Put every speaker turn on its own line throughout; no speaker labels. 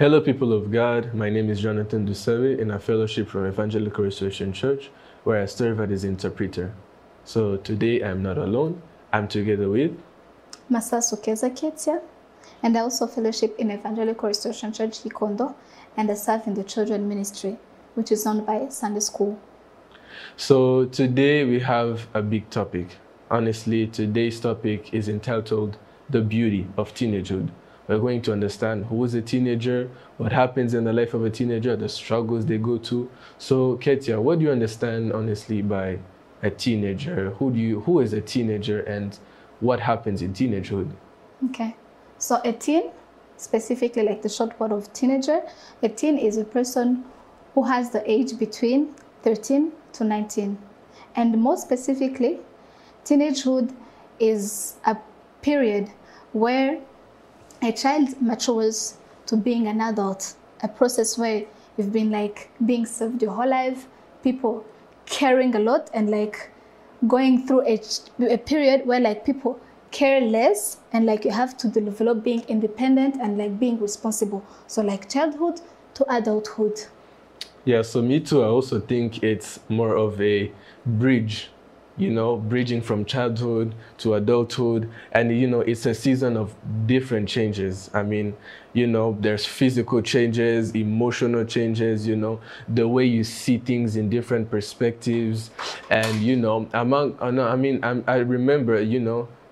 Hello, people of God. My name is Jonathan Dusabe in a fellowship from Evangelical Restoration Church, where I serve as interpreter. So today I'm not alone. I'm together with
Masasu Ketia, and I also fellowship in Evangelical Restoration Church Ikondo, and I serve in the children ministry, which is owned by Sunday School.
So today we have a big topic. Honestly, today's topic is entitled The Beauty of Teenagehood. We're going to understand who is a teenager, what happens in the life of a teenager, the struggles they go to. So, Ketia, what do you understand, honestly, by a teenager? Who is a teenager, and what happens in teenagehood?
Okay. So a teen, specifically like the short word of teenager, a teen is a person who has the age between 13 to 19. And more specifically, teenagehood is a period where a child matures to being an adult, a process where you've been like being served your whole life, people caring a lot, and like going through a period where like people care less, and like you have to develop being independent and like being responsible. So like childhood to adulthood.
Yeah, so me too. I also think it's more of a bridge, bridging from childhood to adulthood. And, it's a season of different changes. I mean, there's physical changes, emotional changes, the way you see things in different perspectives. And, I remember,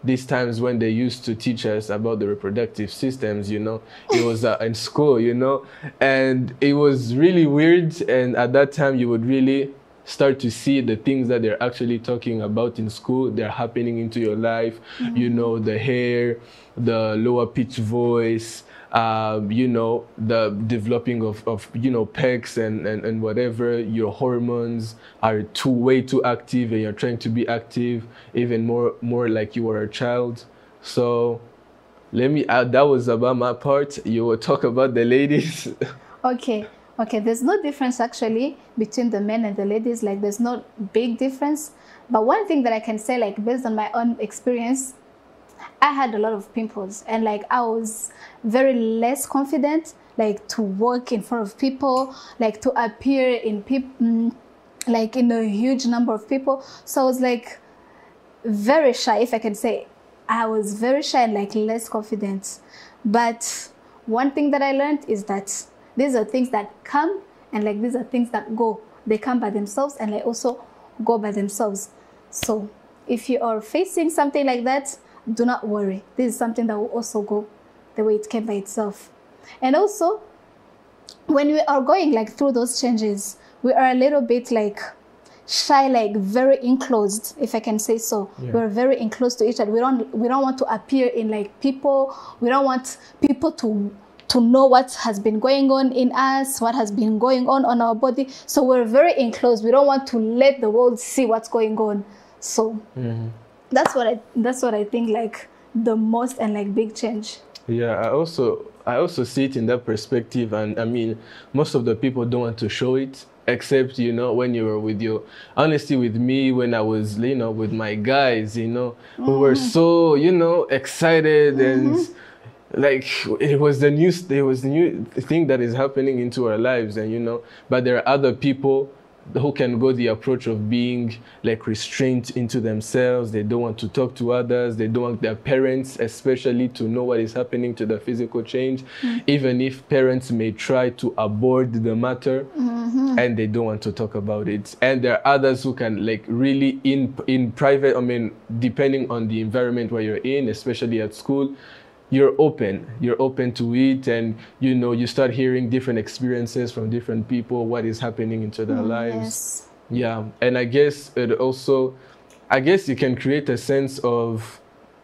these times when they used to teach us about the reproductive systems, it was in school, and it was really weird. And at that time, you would really start to see the things that they're actually talking about in school. They're happening into your life, the hair, the lower pitch voice, the developing of pecs and whatever. Your hormones are way too active, and you're trying to be active even more like you were a child. So let me add, that was about my part. You will talk about the ladies.
Okay, there's no difference actually between the men and the ladies. Like there's no big difference. But one thing that I can say, like based on my own experience, I had a lot of pimples, and like I was very less confident, like to walk in front of people, like to appear in people, like in a huge number of people. So I was like very shy, if I can say. I was very shy and like less confident. But one thing that I learned is that these are things that come, and like these are things that go. They come by themselves, and like also go by themselves. So if you are facing something like that, do not worry. This is something that will also go the way it came by itself. And also, when we are going like through those changes, we are a little bit like shy, like very enclosed, if I can say so. Yeah. We're very enclosed to each other. We don't want to appear in like people. We don't want people to know what has been going on in us, what has been going on our body. So we're very enclosed. We don't want to let the world see what's going on. So that's what I think like the most and like big change.
Yeah, I also see it in that perspective. And I mean, most of the people don't want to show it, except, when you were with your, honestly, with me, when I was, with my guys, we were so, excited and like it was the new thing that is happening into our lives. And but there are other people who can go the approach of being like restrained into themselves. They don't want to talk to others. They don't want their parents especially to know what is happening to the physical change, even if parents may try to avoid the matter, and they don't want to talk about it. And there are others who can like really in private, I mean, depending on the environment where you're in, especially at school, you're open to it, and you start hearing different experiences from different people, what is happening into their lives.
Yes.
Yeah. And I guess you can create a sense of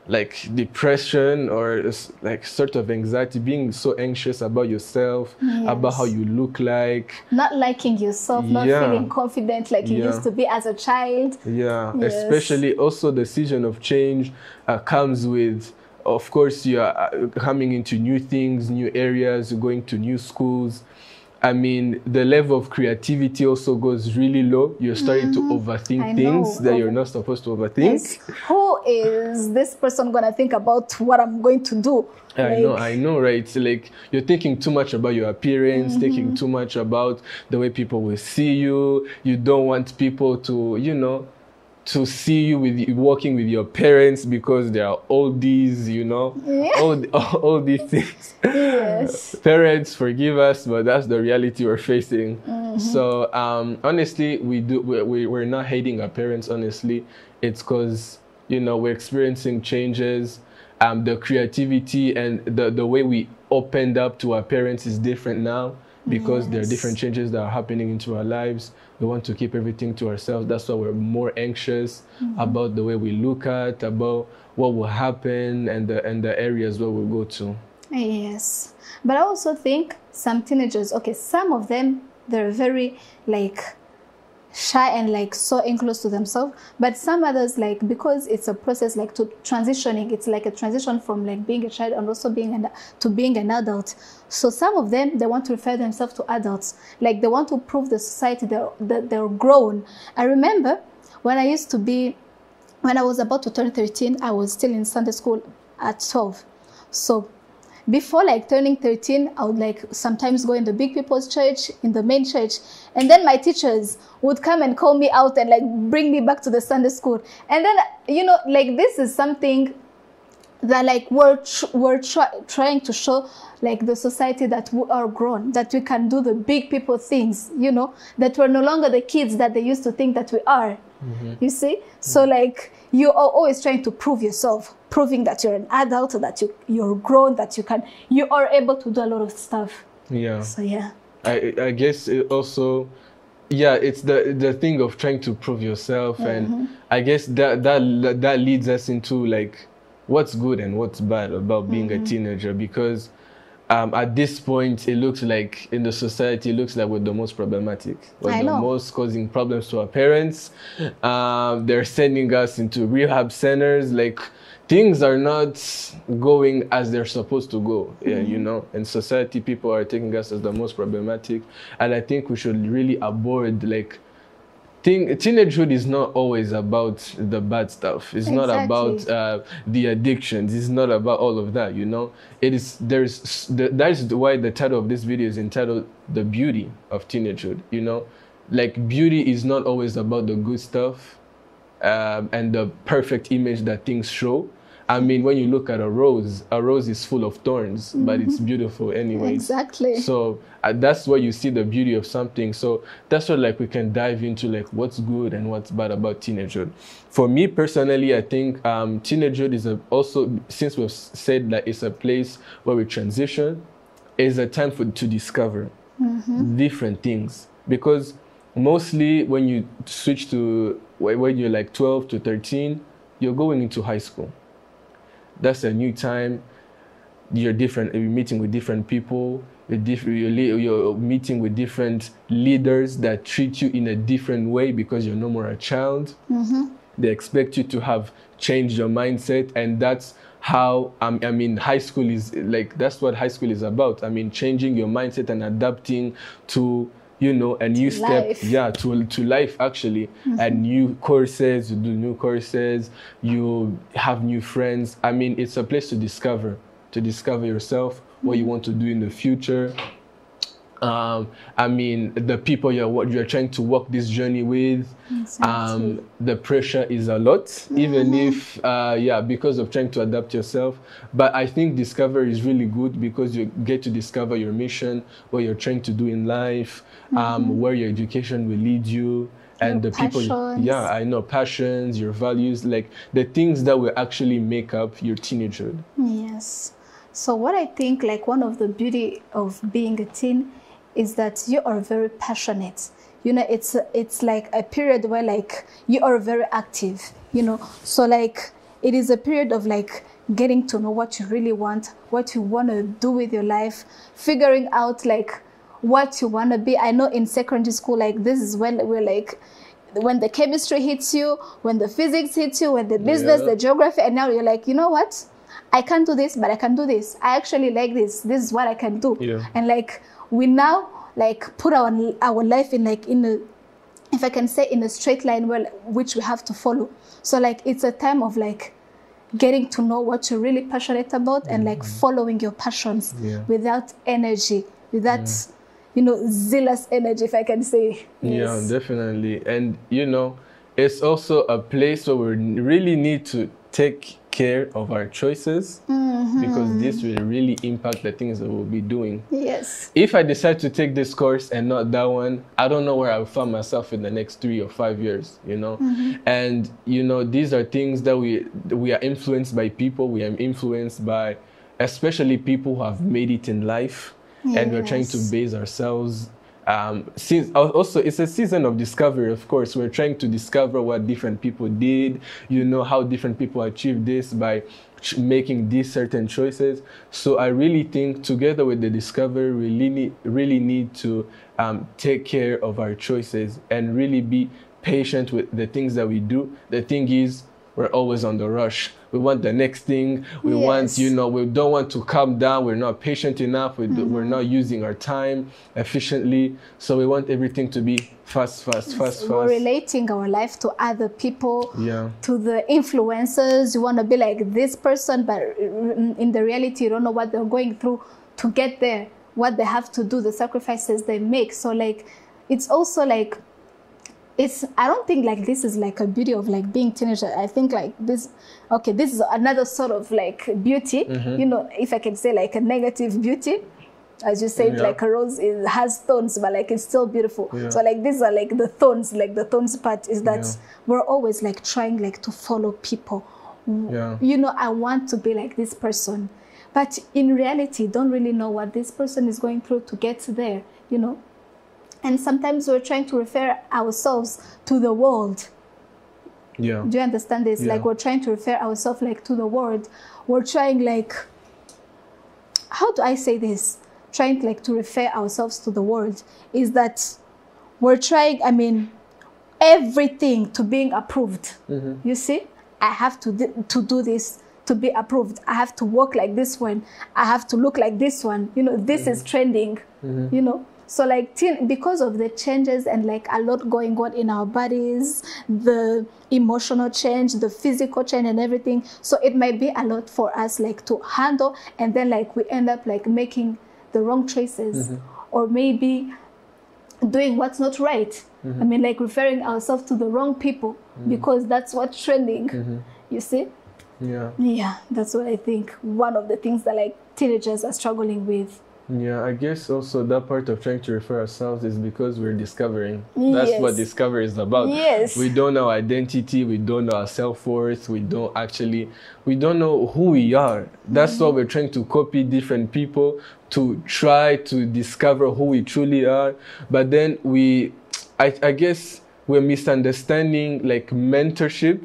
like depression or like sort of anxiety, being so anxious about yourself, about how you look like,
not liking yourself, not feeling confident like you used to be as a child.
Especially also the season of change comes with, of course, you are coming into new things, new areas, going to new schools, I mean, the level of creativity also goes really low. You're starting to overthink things that you're not supposed to overthink.
Yes. Who is this person gonna think about what I'm going to do?
I know, right? It's like you're thinking too much about your appearance, thinking too much about the way people will see you. You don't want people to, you know, to see you walking with your parents because they are oldies, you know, all these things.
Yes.
Parents, forgive us, but that's the reality we're facing. So honestly, we're not hating our parents. Honestly, it's because, you know, we're experiencing changes. The creativity and the way we opened up to our parents is different now. Because there are different changes that are happening into our lives. We want to keep everything to ourselves. That's why we're more anxious about the way we look at, about what will happen, and the areas where we'll go to.
Yes. But I also think some teenagers, okay, some of them, they're very like shy and like so enclosed to themselves, but some others, like, because it's a process, like to transitioning, it's like a transition from like being a child and also being an adult. So some of them, they want to refer themselves to adults, like they want to prove the society that they're grown. I remember when I was about to turn 13, I was still in Sunday school at 12. So before like turning 13, I would like sometimes go in the big people's church, in the main church. And then my teachers would come and call me out and like bring me back to the Sunday school. And then, you know, like this is something that like we're trying to show like the society that we are grown, that we can do the big people things, you know, that we're no longer the kids that they used to think that we are. You see? So like you are always trying to prove yourself, proving that you're an adult, that you're grown, that you are able to do a lot of stuff.
Yeah.
So yeah.
I guess it also, yeah, it's the thing of trying to prove yourself, and I guess that leads us into like what's good and what's bad about being a teenager, because at this point, it looks like in the society, it looks like we're the most problematic. We're the most causing problems to our parents. They're sending us into rehab centers. Like, things are not going as they're supposed to go. Yeah, you know, in society, people are taking us as the most problematic. And I think we should really avoid, like, teenagehood is not always about the bad stuff. It's not about the addictions. It's not about all of that, you know. That is why the title of this video is entitled "The Beauty of Teenagehood." You know, like, beauty is not always about the good stuff and the perfect image that things show. I mean, when you look at a rose is full of thorns, but it's beautiful anyways.
Exactly.
So that's where you see the beauty of something. So that's where like we can dive into like what's good and what's bad about teenagehood. For me personally, I think teenagehood is also, since we've said that it's a place where we transition, is a time to discover different things. Because mostly when you switch to, when you're like 12 to 13, you're going into high school. That's a new time. You're different. You're meeting with different people. You're meeting with different leaders that treat you in a different way because you're no more a child. They expect you to have changed your mindset, and that's how I mean, high school is like, that's what high school is about. I mean, changing your mindset and adapting to, you know, a new step, to life actually, and new courses. You do new courses, you have new friends. I mean, it's a place to discover yourself, what you want to do in the future. I mean, the people you're trying to walk this journey with. The pressure is a lot, even if because of trying to adapt yourself. But I think discovery is really good because you get to discover your mission, what you're trying to do in life, where your education will lead you, and the people, passions, your values, like the things that will actually make up your teenagehood.
Yes. So what I think, like, one of the beauty of being a teen is that you are very passionate. You know, it's like a period where like you are very active, you know. So like it is a period of like getting to know what you really want, what you want to do with your life, figuring out like what you want to be. I know in secondary school, like this is when we're like, when the chemistry hits you, when the physics hits you, when the business, the geography, and now you're like, you know what? I can't do this, but I can do this. I actually like this. This is what I can do. And like we now like put our life in like in a, if I can say, in a straight line which we have to follow. So like it's a time of like getting to know what you're really passionate about and like following your passions without energy, without you know, zealous energy, if I can say.
Yeah, definitely. And you know, it's also a place where we really need to take care of our choices, because this will really impact the things that we'll be doing.
Yes.
If I decide to take this course and not that one, I don't know where I'll find myself in the next 3 or 5 years, you know. And you know, these are things that we are influenced by people. We are influenced by especially people who have made it in life, and we're trying to base ourselves. Since also it's a season of discovery, of course. We're trying to discover what different people did, you know, how different people achieved this by making these certain choices. So I really think together with the discovery, we really need to take care of our choices and really be patient with the things that we do. The thing is, we're always on the rush. We want the next thing. We want, you know, we don't want to calm down. We're not patient enough. We're not using our time efficiently. So we want everything to be fast.
We're relating our life to other people, to the influencers. You want to be like this person, but in the reality, you don't know what they're going through to get there, what they have to do, the sacrifices they make. So like, it's also like, I don't think like this is like a beauty of like being teenager. I think like this is another sort of like beauty, you know, if I can say like a negative beauty. As you said, like a rose has thorns, but like it's still beautiful. So like these are like the thorns, like the thorns part is that we're always like trying like to follow people. You know, I want to be like this person, but in reality, don't really know what this person is going through to get there, you know. And sometimes we're trying to refer ourselves to the world. Do you understand this? Like we're trying to refer ourselves like to the world. We're trying like, how do I say this? Trying like to refer ourselves to the world is that we're trying, I mean, everything to being approved. You see, I have to do this to be approved. I have to walk like this one. I have to look like this one. You know, this is trending, you know. So like because of the changes and like a lot going on in our bodies, the emotional change, the physical change and everything. So it might be a lot for us like to handle, and then like we end up like making the wrong choices or maybe doing what's not right. I mean, like referring ourselves to the wrong people because that's what's trending, you see? Yeah, that's what I think. One of the things that like teenagers are struggling with.
Yeah, I guess also that part of trying to refer ourselves is because we're discovering. That's what discovery is about. We don't know identity, we don't know our self-worth, we don't know who we are. That's why we're trying to copy different people to try to discover who we truly are. But then I guess we're misunderstanding like mentorship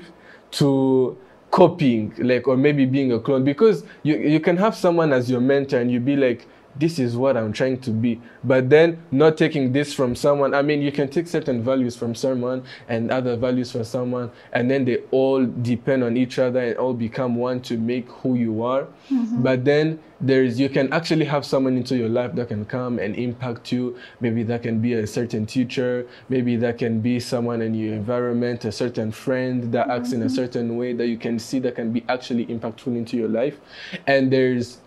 to copying, like, or maybe being a clone, because you can have someone as your mentor and you be like, this is what I'm trying to be, but then not taking this from someone. I mean, you can take certain values from someone and other values from someone, and then they all depend on each other and all become one to make who you are. But then you can actually have someone into your life that can come and impact you. Maybe that can be a certain teacher, maybe that can be someone in your environment, a certain friend that acts in a certain way that you can see that can be actually impactful into your life. And there's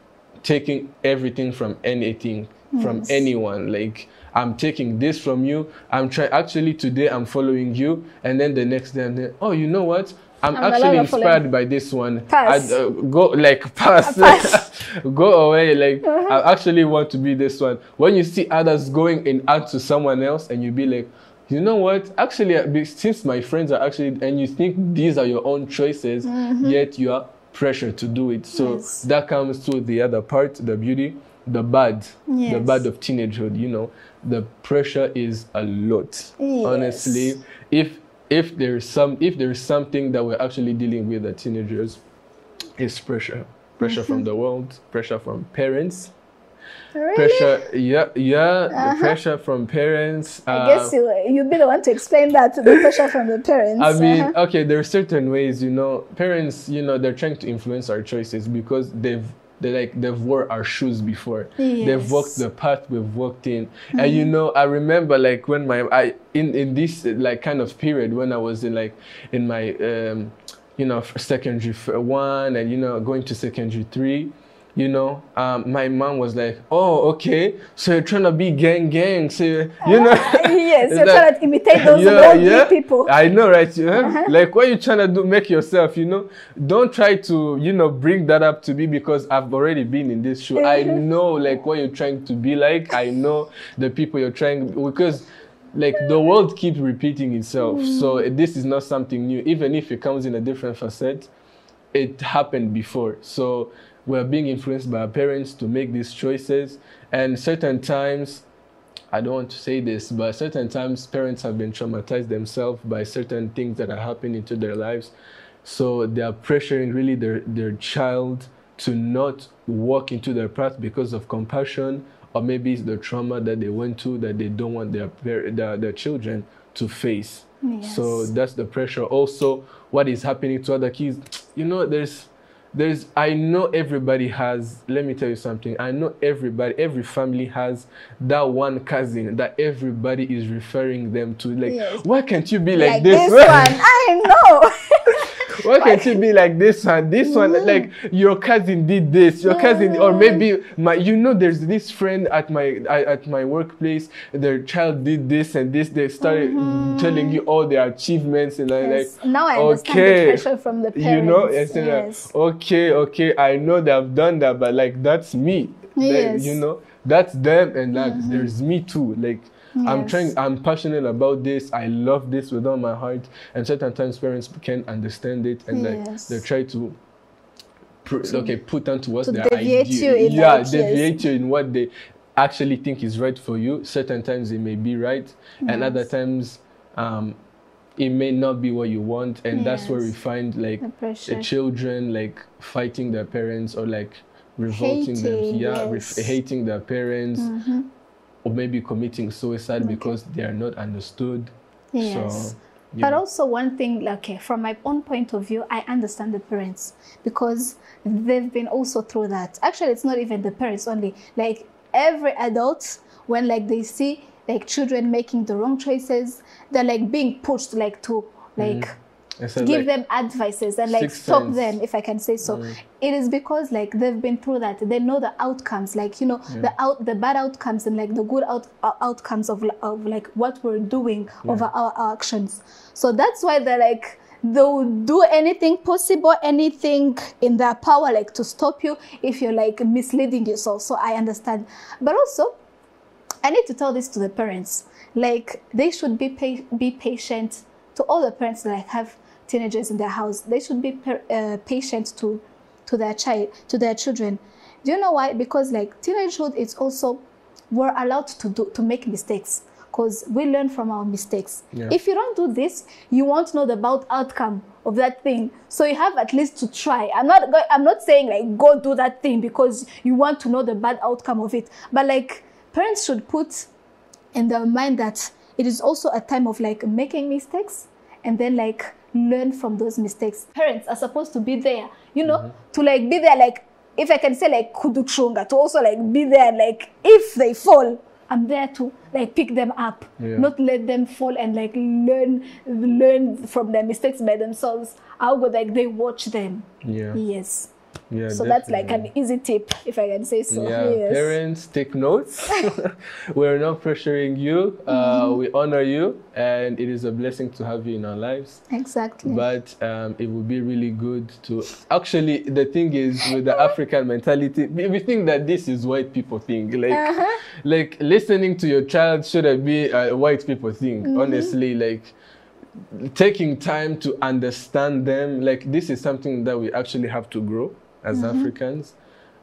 taking everything from anything, from anyone. Like, I'm taking this from you. Actually today I'm following you, and then the next day I'm oh, you know what? I'm actually inspired by this one.
Pass.
Go, like, pass. Go away. Like, I actually want to be this one. When you see others going and out to someone else, and you be like, you know what? Actually, since my friends are actually, and you think these are your own choices, yet you are pressure to do it. So that comes to the other part, the beauty, the bad of teenagehood. You know, the pressure is a lot. Honestly, if there's something that we're actually dealing with as teenagers, it's pressure from the world, pressure from parents.
Really?
Pressure, the pressure from parents.
I guess you'd be the one to explain that, the pressure from the parents.
I mean, okay, there are certain ways, you know, parents, you know, they're trying to influence our choices because they've they've wore our shoes before.
Yes.
They've walked the path we've walked in. And you know, I remember like when in this like kind of period when I was in my you know, secondary 1 and, you know, going to secondary 3, you know, my mom was like, oh, okay, so you're trying to be gang, so, you know.
Yes, you're trying to imitate those old people.
I know, right? Yeah? Like, what you trying to do, make yourself, you know. Don't try to, you know, bring that up to me because I've already been in this show. I know, like, what you're trying to be like. I know the people you're trying, because like the world keeps repeating itself. So this is not something new. Even if it comes in a different facet, it happened before. So we're being influenced by our parents to make these choices. And certain times, I don't want to say this, but certain times parents have been traumatized themselves by certain things that are happening to their lives. So they are pressuring really their child to not walk into their path because of compassion, or maybe it's the trauma that they went to that they don't want their children to face.
Yes.
So that's the pressure. Also, what is happening to other kids, you know, I know everybody has, let me tell you something, I know every family has that one cousin that everybody is referring them to. Like, yes. Why can't you be like this
one? I know.
Why can't you be like this one? This one, like your cousin did this, your cousin, or maybe you know, there's this friend at my workplace, their child did this and this. They started telling you all their achievements, and
yes.
like,
now I understand the pressure from the parents.
You know, and
yes.
Okay, I know they've done that, but like that's me.
Yes.
Like, you know, that's them, and like there's me too. Like. Yes. I'm passionate about this. I love this with all my heart. And certain times parents can't understand it, and like they try to put onto what their idea. Deviate you in what they actually think is right for you. Certain times it may be right, and other times it may not be what you want. And that's where we find like the children like fighting their parents, or like revolting them. Hating their parents. Or maybe committing suicide because they are not understood.
Yes.
So,
but also one thing, okay, from my own point of view, I understand the parents because they've been also through that. Actually, it's not even the parents only. Like every adult, when like they see like children making the wrong choices, they're like being pushed like to like give them advices and like stop them, if I can say so. It is because like they've been through that. They know the outcomes, like, you know, the bad outcomes and like the good outcomes of like what we're doing over our actions. So that's why they're like, they'll do anything possible, anything in their power, like to stop you if you're like misleading yourself. So I understand. But also, I need to tell this to the parents. Like they should be patient. To all the parents that like have teenagers in their house, they should be patient to their children. Do you know why? Because like teenagehood is also, we're allowed to make mistakes because we learn from our mistakes. If you don't do this, you won't know the bad outcome of that thing. So you have at least to try. I'm not saying like go do that thing because you want to know the bad outcome of it, but like parents should put in their mind that it is also a time of like making mistakes and then like learn from those mistakes. Parents are supposed to be there, you know, to like be there, like if I can say like kuduchunga, to also like be there, like if they fall, I'm there to like pick them up, not let them fall and like learn from their mistakes by themselves. I'll go like they watch them. Yes.
Yeah,
so
definitely.
That's like an easy tip, if I can say so.
Yeah, parents, take notes. We're not pressuring you. We honor you, and it is a blessing to have you in our lives.
Exactly.
But it would be really good to... Actually, the thing is, with the African mentality, we think that this is white people thing. Like, like listening to your child shouldn't be a white people thing. Honestly, like... taking time to understand them, like this is something that we actually have to grow as Africans.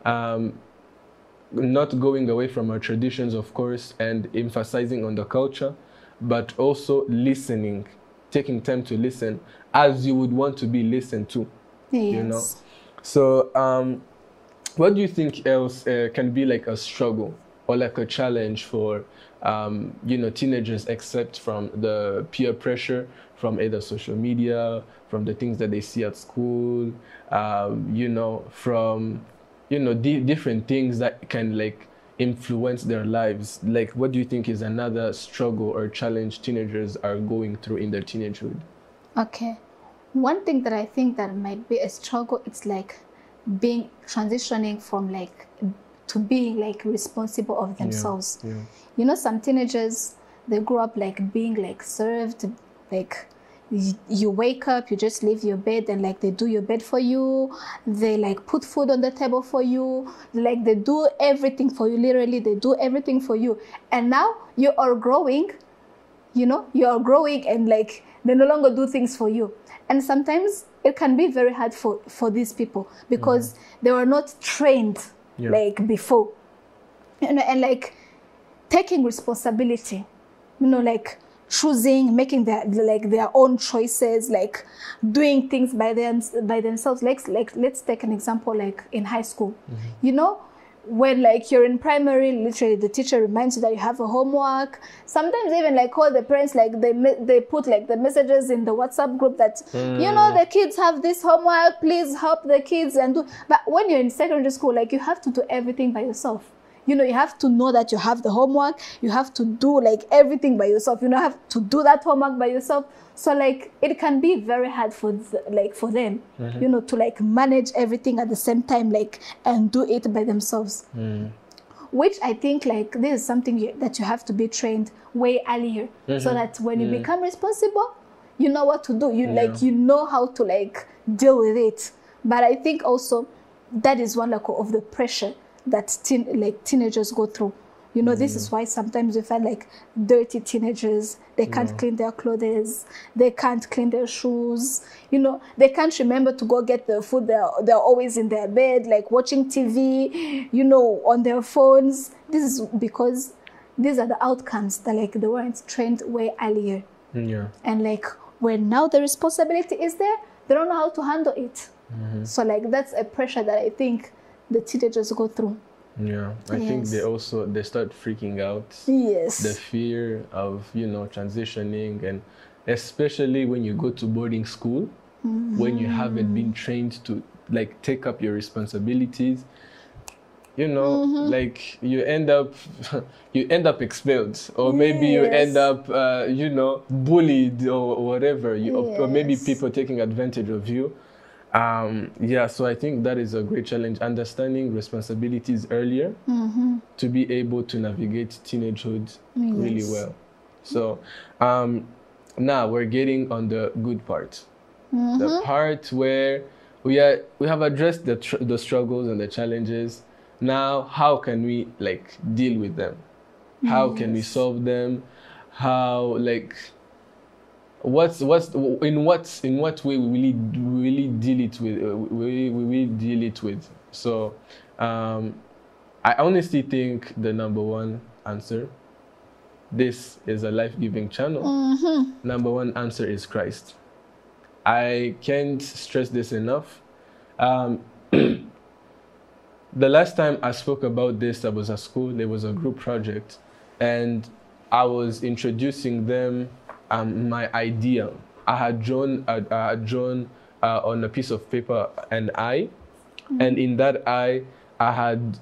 Not going away from our traditions, of course, and emphasizing on the culture, but also listening, taking time to listen as you would want to be listened to, you know? So what do you think else can be like a struggle or like a challenge for you know, teenagers, except from the peer pressure from either social media, from the things that they see at school, you know, from you know, different things that can like influence their lives. Like, what do you think is another struggle or challenge teenagers are going through in their teenagehood?
Okay. One thing that I think that might be a struggle, it's like transitioning from like to being like responsible of themselves.
Yeah.
You know, some teenagers, they grow up like being like served, like you wake up, you just leave your bed and like they do your bed for you, they like put food on the table for you, like they do everything for you, literally they do everything for you. And now you are growing, you know, you are growing and like they no longer do things for you. And sometimes it can be very hard for these people because they were not trained like before, you know, and like taking responsibility, you know, like choosing, making their own choices, like doing things by themselves. Like let's take an example, like in high school, you know, when like you're in primary, literally the teacher reminds you that you have a homework. Sometimes even like all the parents, like they put like the messages in the WhatsApp group that you know the kids have this homework, please help the kids and do. But when you're in secondary school, like you have to do everything by yourself. You know, you have to know that you have the homework. You have to do like everything by yourself. You know, have to do that homework by yourself. So like it can be very hard for them, you know, to like manage everything at the same time, like and do it by themselves. Which I think like this is something that you have to be trained way earlier, so that when you become responsible, you know what to do. You like you know how to like deal with it. But I think also that is one like of the pressure that teenagers go through. You know, this is why sometimes you find like dirty teenagers, they can't clean their clothes, they can't clean their shoes, you know, they can't remember to go get their food, they're always in their bed, like watching TV, you know, on their phones. This is because these are the outcomes that like they weren't trained way earlier. And like when now the responsibility is there, they don't know how to handle it. So like that's a pressure that I think the teenagers go through.
I think they start freaking out. The fear of, you know, transitioning, and especially when you go to boarding school, when you haven't been trained to like take up your responsibilities, you know, like you end up expelled, or maybe you end up you know, bullied or whatever, or maybe people taking advantage of you. So I think that is a great challenge, understanding responsibilities earlier to be able to navigate teenagehood really well. So now we're getting on the good part, the part where we have addressed the struggles and the challenges. Now, how can we like deal with them? How can we solve them? How like in what way we really deal it with we deal it with. So I honestly think the number one answer, this is a life-giving channel, number one answer is Christ. I can't stress this enough. The last time I spoke about this, I was at school. There was a group project and I was introducing them my idea. I had drawn on a piece of paper an eye, and in that eye I had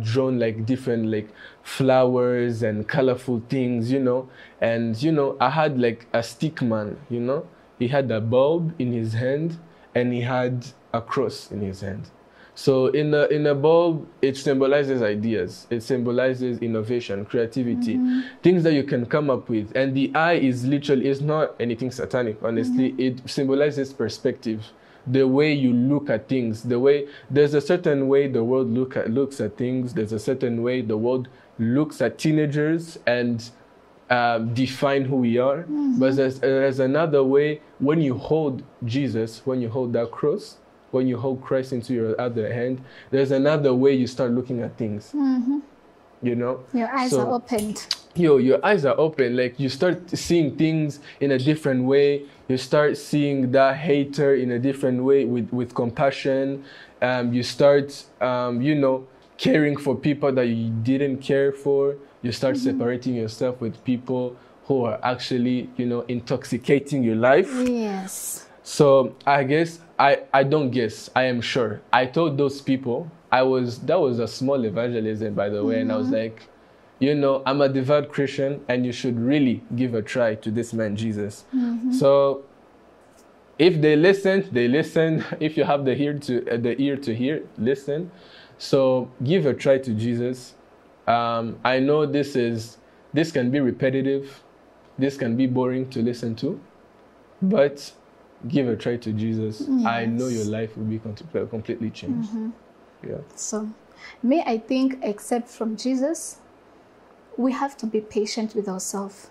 drawn like different like flowers and colorful things, you know. And you know, I had like a stick man, you know. He had a bulb in his hand and he had a cross in his hand. So in a bulb, it symbolizes ideas. It symbolizes innovation, creativity, things that you can come up with. And the eye is not anything satanic, honestly. It symbolizes perspective, the way you look at things, there's a certain way the world looks at things. There's a certain way the world looks at teenagers and define who we are. But there's another way. When you hold Jesus, when you hold that cross, when you hold Christ into your other hand, there's another way you start looking at things. You know? Your eyes are opened. Your eyes are open. Like you start seeing things in a different way. You start seeing that hater in a different way with compassion. You start, you know, caring for people that you didn't care for. You start separating yourself with people who are actually, you know, intoxicating your life. So I guess I don't guess. I am sure. I told those people that was a small evangelism, by the way, and I was like, I'm a devout Christian, and you should really give a try to this man Jesus. So if they listened, they listened. If you have the ear to hear, listen. So give a try to Jesus. I know this can be repetitive, this can be boring to listen to, but give a try to Jesus.
Yes.
I know your life will be completely changed. Yeah.
So, I think, except from Jesus, we have to be patient with ourselves.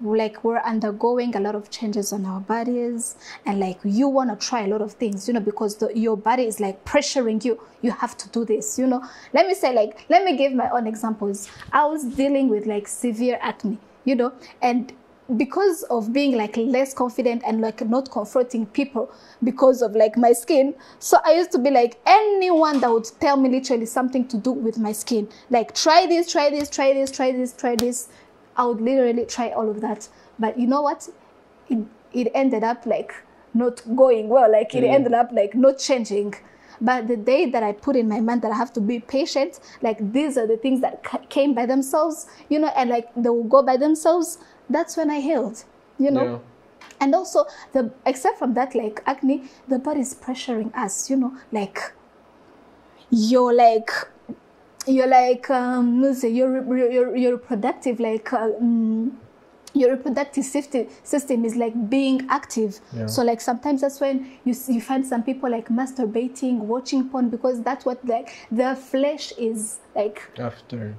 Like we're undergoing a lot of changes on our bodies, and like you want to try a lot of things, because your body is like pressuring you. You have to do this, Let me give my own examples. I was dealing with like severe acne, and because of being like less confident and like not confronting people because of like my skin. So I used to be like, anyone that would tell me literally something to do with my skin, like try this, try this, try this, try this, try this, I would literally try all of that. But you know what? It ended up like not going well. Like it ended up like not changing. But the day that I put in my mind that I have to be patient, like these are the things that came by themselves, and like they will go by themselves. That's when I healed,
Yeah.
And also, except from that, like acne, the body is pressuring us, like you're your reproductive, like your reproductive system is like being active.
Yeah.
So like sometimes that's when you find some people like masturbating, watching porn, because that's what like their flesh is like
After,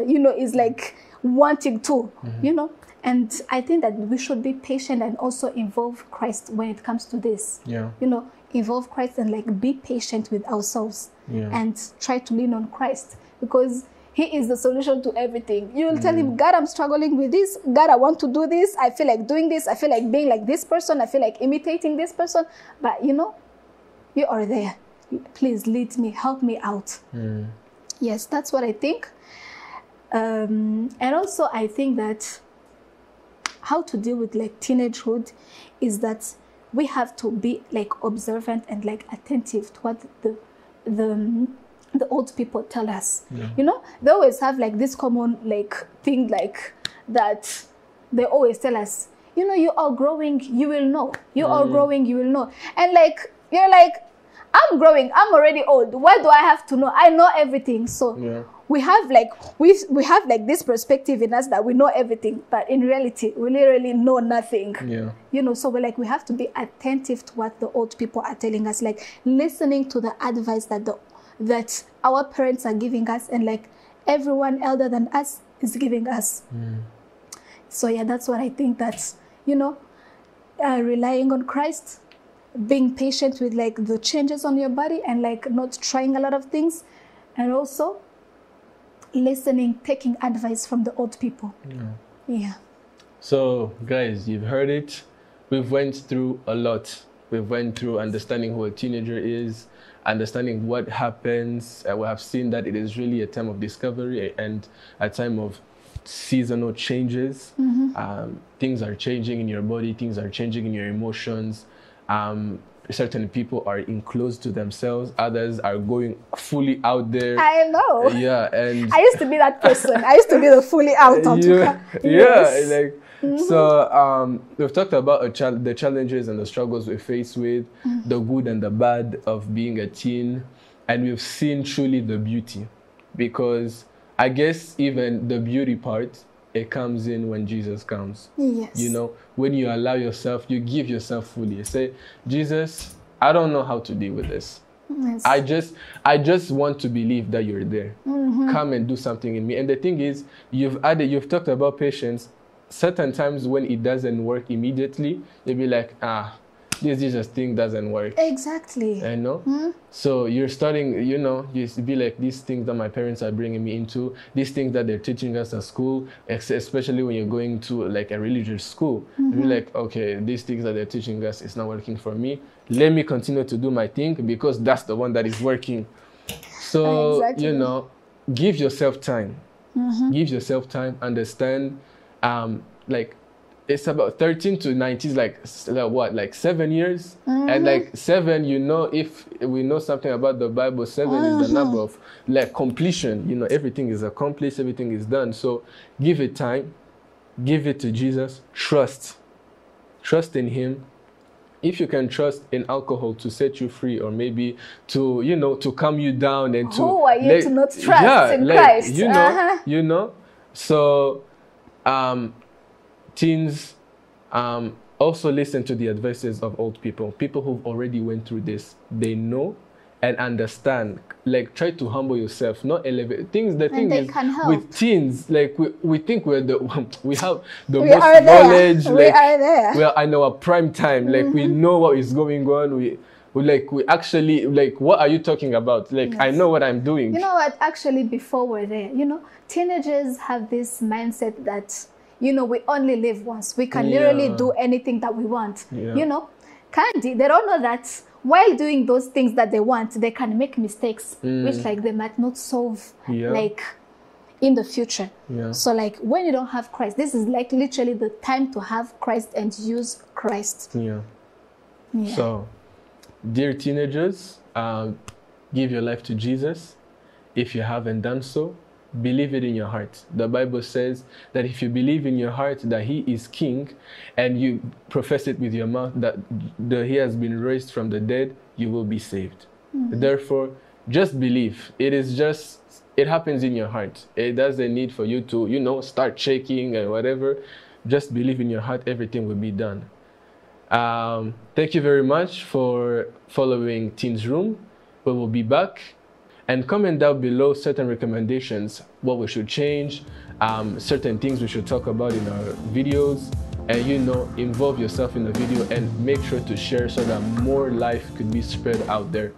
is like wanting to, And I think that we should be patient and also involve Christ when it comes to this.
Yeah.
Involve Christ and like be patient with ourselves.
Yeah.
And try to lean on Christ, because He is the solution to everything. You will tell Him, God, I'm struggling with this. God, I want to do this. I feel like doing this. I feel like being like this person. I feel like imitating this person. But you are there. Please lead me. Help me out. Yes, that's what I think. And also I think that how to deal with like teenagehood is that we have to be like observant and like attentive to what the old people tell us.
Yeah.
They always have like this common like thing like that. They always tell us, you are growing, you will know. You are growing, you will know. And like you're like, I'm growing, I'm already old. Why do I have to know? I know everything. So
Yeah.
we have like we have like this perspective in us that we know everything, but in reality we literally know nothing.
Yeah.
So we have to be attentive to what the old people are telling us, like listening to the advice that our parents are giving us, and like everyone elder than us is giving us. So yeah, that's what I think. That's relying on Christ, being patient with like the changes on your body, and like not trying a lot of things, and also listening, taking advice from the old people. Yeah.
So guys, you've heard it. We've went through a lot. We've went through understanding who a teenager is, understanding what happens. We have seen that it is really a time of discovery and a time of seasonal changes. Things are changing in your body. Things are changing in your emotions. Certain people are enclosed to themselves. Others are going fully out there.
I know.
Yeah, and
I used to be that person. I used to be the fully out.
Yeah, So we've talked about the challenges and the struggles we face with, the good and the bad of being a teen, and we've seen truly the beauty, because I guess even the beauty part, it comes in when Jesus comes.
Yes.
When you allow yourself, you give yourself fully. You say, Jesus, I don't know how to deal with this.
Yes.
I just want to believe that you're there. Come and do something in me. And the thing is, you've talked about patience. Certain times when it doesn't work immediately, you'll be like, this Jesus thing doesn't work.
Exactly.
So you're starting, you be like, these things that my parents are bringing me into, these things that they're teaching us at school, especially when you're going to like a religious school, you'll be like, okay, these things that they're teaching us, it's not working for me. Let me continue to do my thing because that's the one that is working. So,
Exactly.
Give yourself time. Give yourself time, understand, like, it's about 13 to 19, like what, like 7 years? And like 7, you know, if we know something about the Bible, 7 is the number of like completion. You know, everything is accomplished, everything is done. So give it time, give it to Jesus, trust in him. If you can trust in alcohol to set you free, or maybe to, you know, to calm you down and to...
Who are you to not trust in Christ?
You know. So, teens, also listen to the advices of old people who've already went through this. They know and understand. Like, try to humble yourself, not elevate things. The thing is, with teens, like we think we have the most knowledge.
We are there.
We are in our prime time. Like, we know what is going on. We actually, like, what are you talking about? Like, I know what I'm doing.
You know what? Actually, before we're there, you know, teenagers have this mindset that, you know, we only live once. We can literally do anything that we want. You know, they don't know that while doing those things that they want, they can make mistakes, which like they might not solve like in the future. So like when you don't have Christ, this is like literally the time to have Christ and use Christ.
So, dear teenagers, give your life to Jesus. If you haven't done so, believe it in your heart. The Bible says that if you believe in your heart that he is king, and you profess it with your mouth that he has been raised from the dead, you will be saved. Therefore, just believe. It happens in your heart. It doesn't need for you to, you know, start shaking and whatever. Just believe in your heart, everything will be done. Thank you very much for following Teens Room. We will be back. And comment down below certain recommendations, what we should change, certain things we should talk about in our videos, and, you know, involve yourself in the video and make sure to share so that more life could be spread out there.